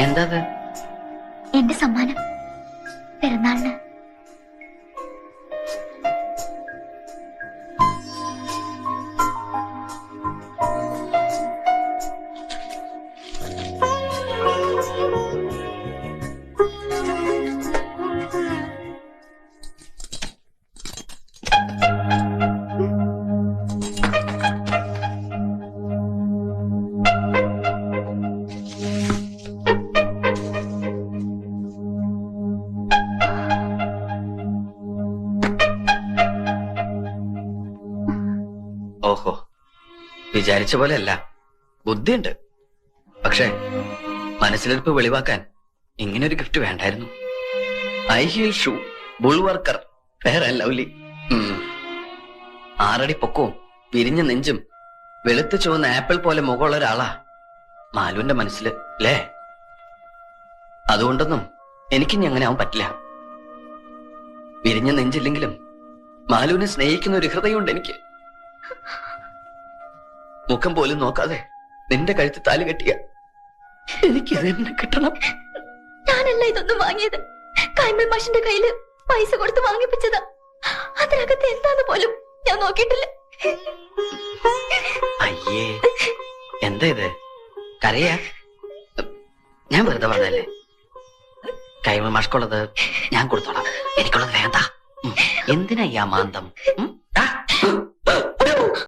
എന്താ എന്റെ സമ്മാനം പിറന്നാളിന്. ഓഹോ, വിചാരിച്ച പോലെയല്ല, ബുദ്ധിയുണ്ട്. പക്ഷേ മനസ്സിലിരിപ്പ് വെളിവാക്കാൻ ഇങ്ങനൊരു ഗിഫ്റ്റ് വേണ്ടായിരുന്നു. High heel shoe, Bullworker, Fair and Lovely. 6 അടി പൊക്കവും വിരിഞ്ഞ നെഞ്ചും വെളുത്ത് ചുവന്ന ആപ്പിൾ പോലെ മുഖമുള്ള ഒരാളാ മാലുവിന്റെ മനസ്സില്, അല്ലേ? അതുകൊണ്ടൊന്നും എനിക്കിനി അങ്ങനെ ആവാൻ പറ്റില്ല. വിരിഞ്ഞ നെഞ്ചില്ലെങ്കിലും മാലുവിനെ സ്നേഹിക്കുന്ന ഒരു ഹൃദയമുണ്ട് എനിക്ക്. മുഖം പോലും നോക്കാതെ നിന്റെ കഴുത്ത് താലി കെട്ടിയ എനിക്ക് തന്നെ കിട്ടണം. ഞാനല്ല ഇതൊന്നും വാങ്ങിയത്. കൈമൾ മാഷിന്റെ കയ്യില് പൈസ കൊടുത്ത് വാങ്ങിപ്പിച്ചതാ. അതിനകത്ത് എന്താന്ന് പോലും ഞാൻ നോക്കിയിട്ടില്ല. അയ്യേ, എന്താ ഇത്? കരയാ? ഞാൻ വെറുതെ പറഞ്ഞല്ലേ. കൈമൾ മാഷ്കുള്ളത് ഞാൻ കൊടുത്തോളാം. എനിക്കുള്ളത് വേണ്ട. എന്തിനാ ഈ അമാന്തം?